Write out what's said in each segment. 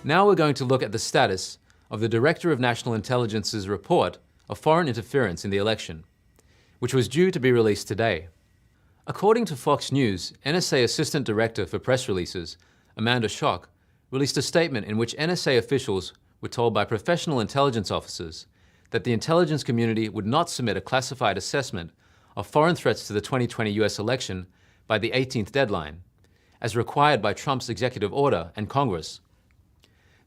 Now we're going to look at the status of the Director of National Intelligence's report of foreign interference in the election, which was due to be released today. According to Fox News, NSA Assistant Director for Press Releases, Amanda Schock, released a statement in which NSA officials were told by professional intelligence officers that the intelligence community would not submit a classified assessment of foreign threats to the 2020 US election by the 18th deadline, as required by Trump's executive order and Congress.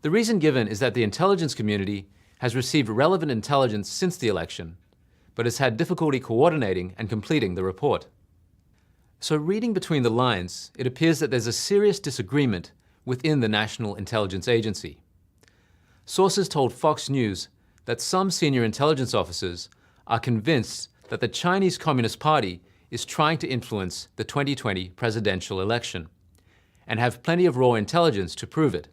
The reason given is that the intelligence community has received relevant intelligence since the election, but has had difficulty coordinating and completing the report. So reading between the lines, it appears that there's a serious disagreement within the National Intelligence Agency. Sources told Fox News that some senior intelligence officers are convinced that the Chinese Communist Party is trying to influence the 2020 presidential election, and have plenty of raw intelligence to prove it.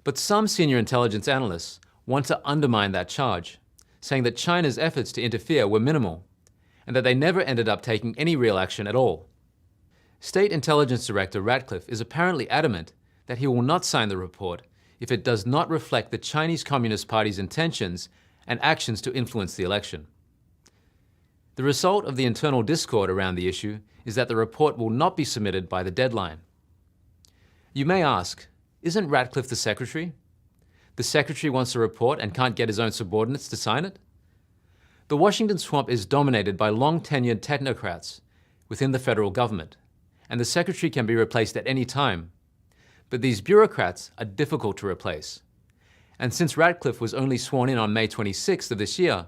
But some senior intelligence analysts want to undermine that charge, saying that China's efforts to interfere were minimal, and that they never ended up taking any real action at all. State Intelligence Director Ratcliffe is apparently adamant that he will not sign the report if it does not reflect the Chinese Communist Party's intentions and actions to influence the election. The result of the internal discord around the issue is that the report will not be submitted by the deadline. You may ask, isn't Ratcliffe the secretary? The secretary wants a report and can't get his own subordinates to sign it? The Washington swamp is dominated by long-tenured technocrats within the federal government, and the secretary can be replaced at any time. But these bureaucrats are difficult to replace. And since Ratcliffe was only sworn in on May 26th of this year,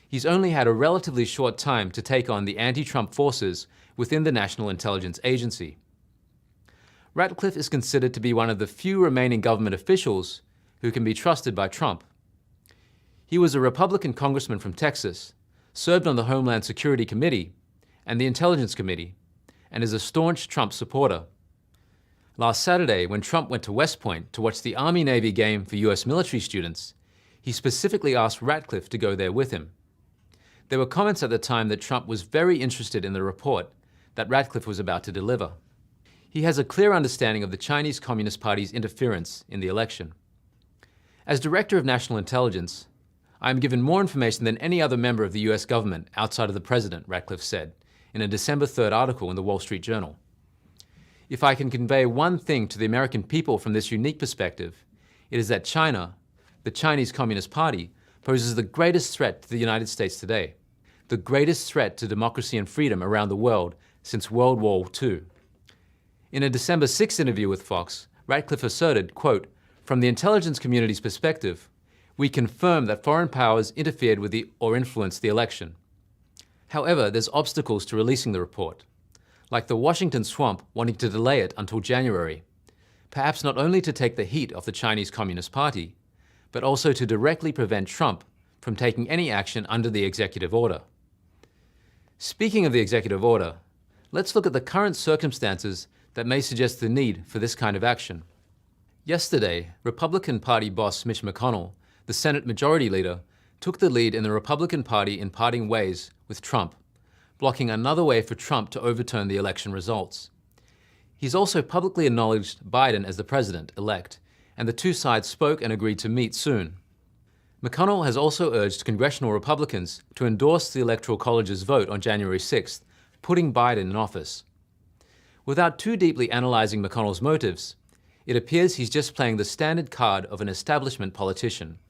he's only had a relatively short time to take on the anti-Trump forces within the National Intelligence Agency. Ratcliffe is considered to be one of the few remaining government officials who can be trusted by Trump. He was a Republican congressman from Texas, served on the Homeland Security Committee and the Intelligence Committee, and is a staunch Trump supporter. Last Saturday, when Trump went to West Point to watch the Army-Navy game for US military students, he specifically asked Ratcliffe to go there with him. There were comments at the time that Trump was very interested in the report that Ratcliffe was about to deliver. He has a clear understanding of the Chinese Communist Party's interference in the election. As Director of National Intelligence, I am given more information than any other member of the US government outside of the President, Ratcliffe said in a December 3rd article in the Wall Street Journal. If I can convey one thing to the American people from this unique perspective, it is that China, the Chinese Communist Party, poses the greatest threat to the United States today, the greatest threat to democracy and freedom around the world since World War II. In a December 6th interview with Fox, Ratcliffe asserted, quote, "From the intelligence community's perspective, we confirm that foreign powers interfered with or influenced the election. However, there's obstacles to releasing the report, like the Washington swamp wanting to delay it until January, perhaps not only to take the heat off the Chinese Communist Party, but also to directly prevent Trump from taking any action under the executive order." Speaking of the executive order, let's look at the current circumstances that may suggest the need for this kind of action. Yesterday, Republican Party boss Mitch McConnell, the Senate Majority Leader, took the lead in the Republican Party in parting ways with Trump, blocking another way for Trump to overturn the election results. He's also publicly acknowledged Biden as the president-elect, and the two sides spoke and agreed to meet soon. McConnell has also urged congressional Republicans to endorse the Electoral College's vote on January 6th, putting Biden in office. Without too deeply analyzing McConnell's motives, it appears he's just playing the standard card of an establishment politician.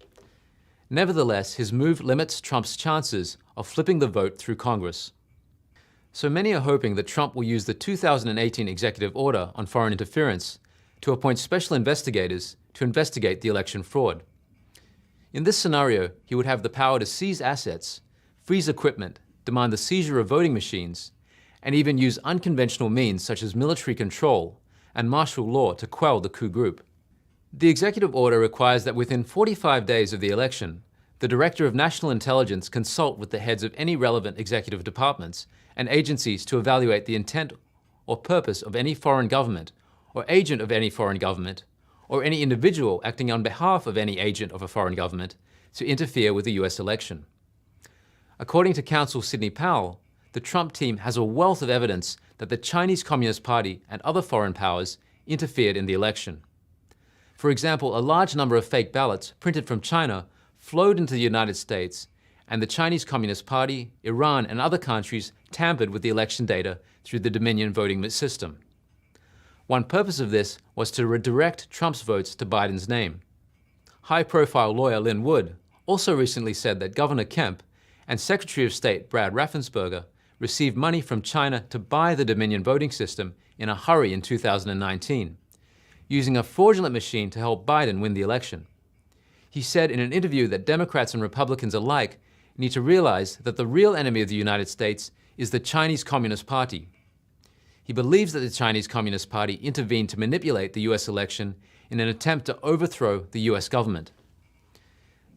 Nevertheless, his move limits Trump's chances of flipping the vote through Congress. So many are hoping that Trump will use the 2018 executive order on foreign interference to appoint special investigators to investigate the election fraud. In this scenario, he would have the power to seize assets, freeze equipment, demand the seizure of voting machines, and even use unconventional means such as military control and martial law to quell the coup group. The executive order requires that within 45 days of the election, the Director of National Intelligence consult with the heads of any relevant executive departments and agencies to evaluate the intent or purpose of any foreign government or agent of any foreign government or any individual acting on behalf of any agent of a foreign government to interfere with the US election. According to counsel Sidney Powell, the Trump team has a wealth of evidence that the Chinese Communist Party and other foreign powers interfered in the election. For example, a large number of fake ballots printed from China flowed into the United States, and the Chinese Communist Party, Iran, and other countries tampered with the election data through the Dominion voting system. One purpose of this was to redirect Trump's votes to Biden's name. High-profile lawyer Lin Wood also recently said that Governor Kemp and Secretary of State Brad Raffensperger received money from China to buy the Dominion voting system in a hurry in 2019, using a fraudulent machine to help Biden win the election. He said in an interview that Democrats and Republicans alike need to realize that the real enemy of the United States is the Chinese Communist Party. He believes that the Chinese Communist Party intervened to manipulate the US election in an attempt to overthrow the US government.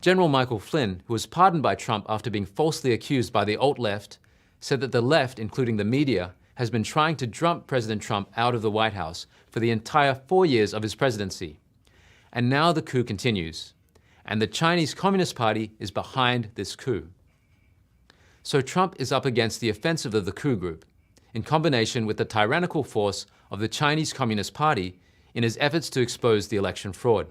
General Michael Flynn, who was pardoned by Trump after being falsely accused by the alt-left, said that the left, including the media, has been trying to drum President Trump out of the White House for the entire 4 years of his presidency. And now the coup continues, and the Chinese Communist Party is behind this coup. So Trump is up against the offensive of the coup group, in combination with the tyrannical force of the Chinese Communist Party in his efforts to expose the election fraud.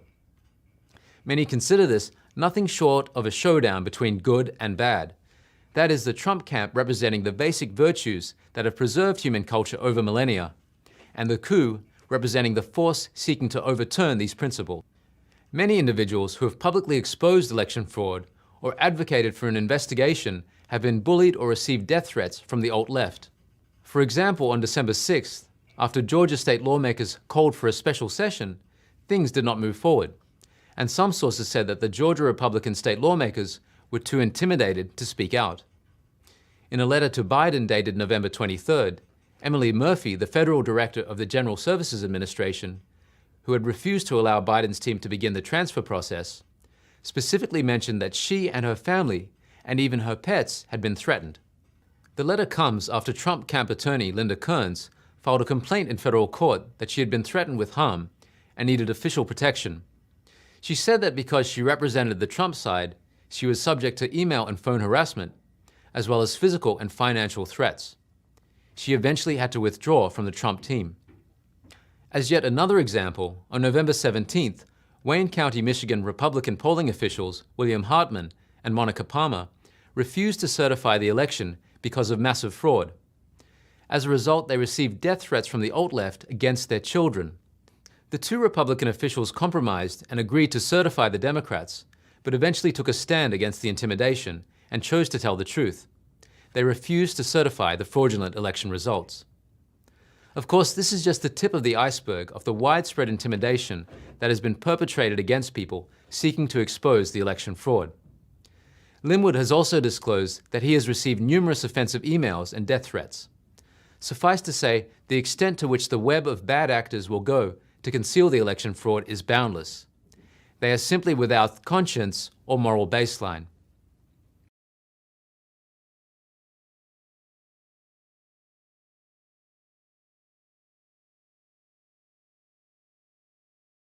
Many consider this nothing short of a showdown between good and bad. That is, the Trump camp representing the basic virtues that have preserved human culture over millennia, and the coup representing the force seeking to overturn these principles. Many individuals who have publicly exposed election fraud or advocated for an investigation have been bullied or received death threats from the alt-left. For example, on December 6th, after Georgia state lawmakers called for a special session, things did not move forward, and some sources said that the Georgia Republican state lawmakers were too intimidated to speak out. In a letter to Biden dated November 23rd, Emily Murphy, the federal director of the General Services Administration, who had refused to allow Biden's team to begin the transfer process, specifically mentioned that she and her family, and even her pets, had been threatened. The letter comes after Trump camp attorney Linda Kearns filed a complaint in federal court that she had been threatened with harm and needed official protection. She said that because she represented the Trump side, she was subject to email and phone harassment, as well as physical and financial threats. She eventually had to withdraw from the Trump team. As yet another example, on November 17th, Wayne County, Michigan Republican polling officials William Hartman and Monica Palmer refused to certify the election because of massive fraud. As a result, they received death threats from the alt-left against their children. The two Republican officials compromised and agreed to certify the Democrats, but eventually took a stand against the intimidation and chose to tell the truth. They refused to certify the fraudulent election results. Of course, this is just the tip of the iceberg of the widespread intimidation that has been perpetrated against people seeking to expose the election fraud. Linwood has also disclosed that he has received numerous offensive emails and death threats. Suffice to say, the extent to which the web of bad actors will go to conceal the election fraud is boundless. They are simply without conscience or moral baseline.